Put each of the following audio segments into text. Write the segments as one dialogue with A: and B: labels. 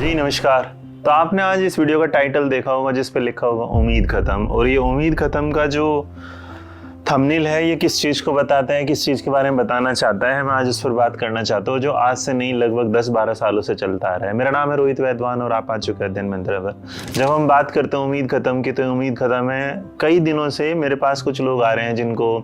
A: जी नमस्कार। तो आपने आज इस वीडियो का टाइटल देखा होगा जिस पे लिखा होगा उम्मीद खत्म। और ये उम्मीद खत्म का जो थंबनेल है ये किस चीज़ को बताता है, किस चीज़ के बारे में बताना चाहता है, मैं आज इस पर बात करना चाहता हूँ जो आज से नहीं लगभग 10-12 सालों से चलता आ रहा है। मेरा नाम है रोहित वैद्वान और आप आ चुके हैं अध्ययन मंत्र पर। जब हम बात करते हैं उम्मीद खत्म की तो उम्मीद खत्म है। कई दिनों से मेरे पास कुछ लोग आ रहे हैं जिनको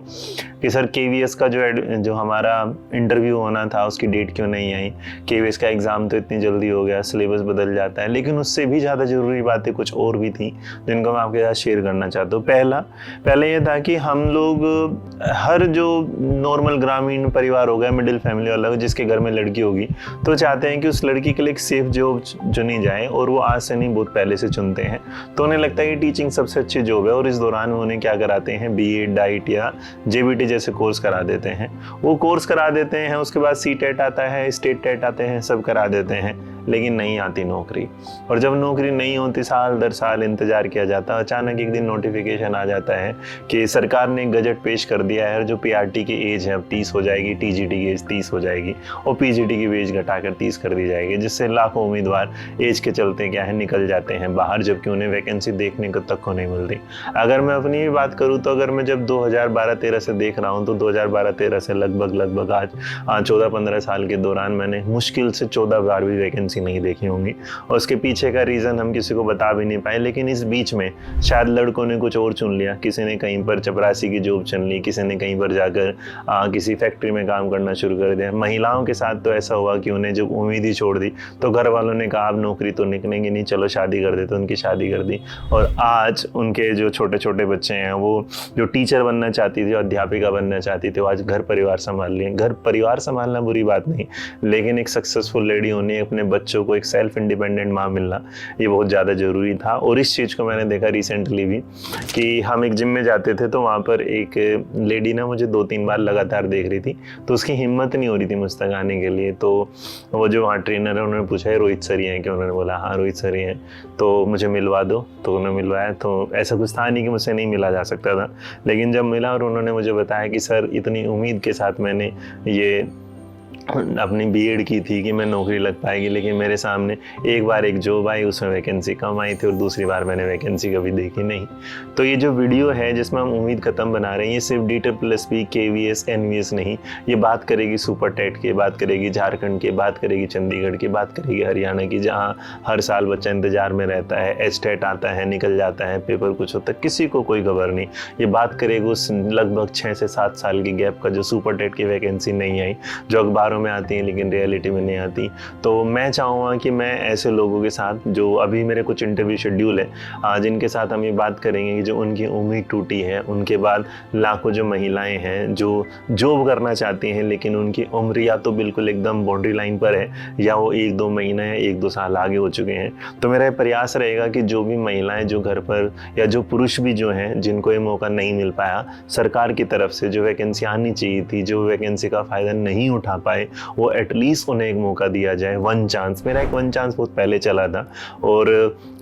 A: कि सर KVS का जो हमारा इंटरव्यू होना था उसकी डेट क्यों नहीं आई, KVS का एग्ज़ाम तो इतनी जल्दी हो गया, सिलेबस बदल जाता है। लेकिन उससे भी ज़्यादा ज़रूरी बातें कुछ और भी थी जिनको मैं आपके साथ शेयर करना चाहता हूँ। पहले ये था कि हम लोग हर जो नॉर्मल ग्रामीण परिवार होगा, मिडिल फैमिली वाला जिसके घर में लड़की होगी, तो चाहते हैं कि उस लड़की के लिए एक सेफ जॉब चुनी जाए और वो आज से नहीं बहुत पहले से चुनते हैं। तो उन्हें लगता है कि टीचिंग सबसे अच्छी जॉब है और इस दौरान वो उन्हें क्या कराते हैं, BEd, डाइट या JBT जैसे कोर्स करा देते हैं। वो कोर्स करा देते हैं, उसके बाद CTET आता है, स्टेट टेट आते हैं, सब करा देते हैं, लेकिन नहीं आती नौकरी। और जब नौकरी नहीं होती, साल दर साल इंतजार किया जाता है। अचानक एक दिन नोटिफिकेशन आ जाता है कि सरकार ने गजट पेश कर दिया है, जो PRT की एज है अब 30 हो जाएगी, TGT की एज 30 हो जाएगी और PGT की एज घटाकर 30 कर दी जाएगी, जिससे लाखों उम्मीदवार एज के चलते क्या है निकल जाते हैं बाहर, जबकि उन्हें वैकेंसी देखने को तक को नहीं मिलती। अगर मैं अपनी भी बात करूँ तो अगर मैं जब 2012-13 से देख रहा हूँ तो 2012-13 से लगभग आज 14-15 साल के दौरान मैंने मुश्किल से 14 बार भी वैकेंसी नहीं देखी होंगी। और उसके पीछे का रीज़न हम किसी को बता भी नहीं पाए, लेकिन इस बीच में शायद लड़कों ने कुछ और चुन लिया। किसी ने कहीं पर चपरासी की जॉब चुन ली, किसी ने कहीं पर जाकर किसी फैक्ट्री में काम करना शुरू कर दिया। महिलाओं के साथ तो ऐसा हुआ कि उन्हें जब उम्मीद ही छोड़ दी तो घर वालों ने कहा अब नौकरी तो निकलेंगे नहीं, चलो शादी कर दे, तो उनकी शादी कर दी। और आज उनके जो छोटे छोटे बच्चे हैं, वो जो टीचर बनना चाहती थी, अध्यापिका बनना चाहती थी, वो आज घर परिवार संभाल लिए। घर परिवार संभालना बुरी बात नहीं, लेकिन एक सक्सेसफुल लेडी होनी, अपने बच्चों को एक सेल्फ इंडिपेंडेंट माँ मिलना, ये बहुत ज़्यादा ज़रूरी था। और इस चीज़ को मैंने देखा रिसेंटली भी कि हम एक जिम में जाते थे तो वहाँ पर एक लेडी ना मुझे 2-3 बार लगातार देख रही थी, तो उसकी हिम्मत नहीं हो रही थी मुझ तक आने के लिए। तो वो जो वहाँ ट्रेनर है उन्होंने पूछा है रोहित सर ही हैं क्या? उन्होंने बोला हाँ रोहित सर ही हैं, तो मुझे मिलवा दो। तो उन्होंने मिलवाया। तो ऐसा कुछ था नहीं कि मुझसे नहीं मिला जा सकता था, लेकिन जब मिला और उन्होंने मुझे बताया कि सर इतनी उम्मीद के साथ मैंने ये अपनी BEd की थी कि मैं नौकरी लग पाएगी, लेकिन मेरे सामने एक बार एक जॉब आई, उसमें वैकेंसी कम आई थी और दूसरी बार मैंने वैकेंसी कभी देखी नहीं। तो ये जो वीडियो है जिसमें हम उम्मीद खत्म बना रहे हैं, ये सिर्फ DSSB, KVS, NVS नहीं, ये बात करेगी सुपर टेट की, बात करेगी झारखंड की, बात करेगी चंडीगढ़ की, बात करेगी हरियाणा की, जहाँ हर साल बच्चा इंतजार में रहता है। STET आता है, निकल जाता है, पेपर कुछ होता है, किसी को कोई खबर नहीं। ये बात करेगी उस लगभग 6 से 7 साल की गैप का, जो सुपर टेट की वैकेंसी नहीं आई, जो अखबारों में आती है लेकिन रियलिटी में नहीं आती। तो मैं चाहूँगा कि मैं ऐसे लोगों के साथ, जो अभी मेरे कुछ इंटरव्यू शेड्यूल है, जिनके साथ हम ये बात करेंगे कि जो उनकी उम्मीद टूटी है, उनके बाद लाखों जो महिलाएं हैं जो जॉब करना चाहती हैं लेकिन उनकी उम्र या तो बिल्कुल एकदम बाउंड्री लाइन पर है या वो 1-2 महीने या 1-2 साल आगे हो चुके हैं। तो मेरा प्रयास रहेगा कि जो भी महिलाएं जो घर पर या जो पुरुष भी जो हैं जिनको ये मौका नहीं मिल पाया, सरकार की तरफ से जो वैकेंसी आनी चाहिए थी, जो वैकेंसी का फ़ायदा नहीं उठा पाए, वो एटलीस्ट उन्हें एक मौका दिया जाए, 1 चांस। मेरा एक 1 चांस बहुत पहले चला था और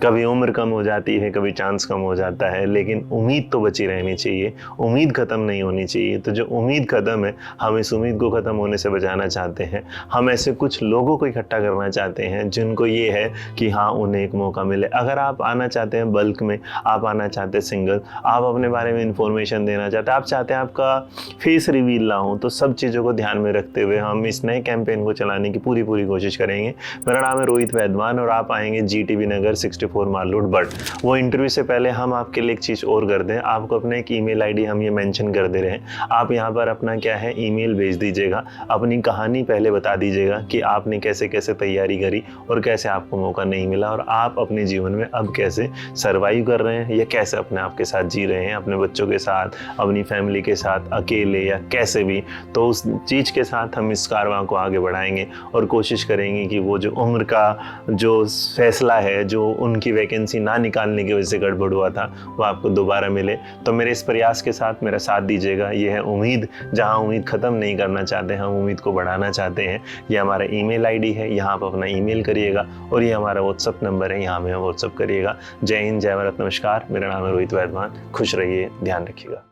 A: कभी उम्र कम हो जाती है, कभी चांस कम हो जाता है, लेकिन उम्मीद तो बची रहनी चाहिए, उम्मीद ख़त्म नहीं होनी चाहिए। तो जो उम्मीद ख़त्म है, हम इस उम्मीद को ख़त्म होने से बचाना चाहते हैं। हम ऐसे कुछ लोगों को इकट्ठा करना चाहते हैं जिनको ये है कि हाँ उन्हें एक मौका मिले। अगर आप आना चाहते हैं बल्क में, आप आना चाहते हैं सिंगल, आप अपने बारे में इंफॉर्मेशन देना चाहते हैं, आप चाहते हैं आपका फेस रिवील ना हो, तो सब चीज़ों को ध्यान में रखते हुए हम इस नए कैंपेन को चलाने की पूरी कोशिश करेंगे। मेरा नाम है रोहित वैद्वान और आप आएंगे GTB Nagar 64 mall road. But वो इंटरव्यू से पहले हम आपके लिए एक चीज़ और कर दें, आपको अपना एक ईमेल ID हम ये मेंशन कर दे रहे हैं। आप यहाँ पर अपना क्या है ईमेल भेज दीजिएगा, अपनी कहानी पहले बता दीजिएगा कि आपने कैसे कैसे तैयारी करी और कैसे आपको मौका नहीं मिला और आप अपने जीवन में अब कैसे सर्वाइव कर रहे हैं या कैसे अपने आप के साथ जी रहे हैं, अपने बच्चों के साथ, अपनी फैमिली के साथ, अकेले या कैसे भी। तो उस चीज़ के साथ हम इस कारवां को आगे बढ़ाएंगे और कोशिश करेंगे कि वो जो उम्र का जो फैसला है, जो उनकी वैकेंसी ना निकालने की वजह से गड़बड़ हुआ था, वो आपको दोबारा मिले। तो मेरे इस प्रयास के साथ मेरा साथ दीजिएगा। ये है उम्मीद, जहां उम्मीद ख़त्म नहीं करना चाहते, हम उम्मीद को बढ़ाना चाहते हैं। ये हमारा ईमेल ID है, यहाँ आप अपना ईमेल करिएगा और ये हमारा WhatsApp नंबर है, यहाँ हमें WhatsApp करिएगा। जय हिंद, जय भारत, नमस्कार। मेरा नाम है रोहित वैद्वान। खुश रहिए, ध्यान रखिएगा।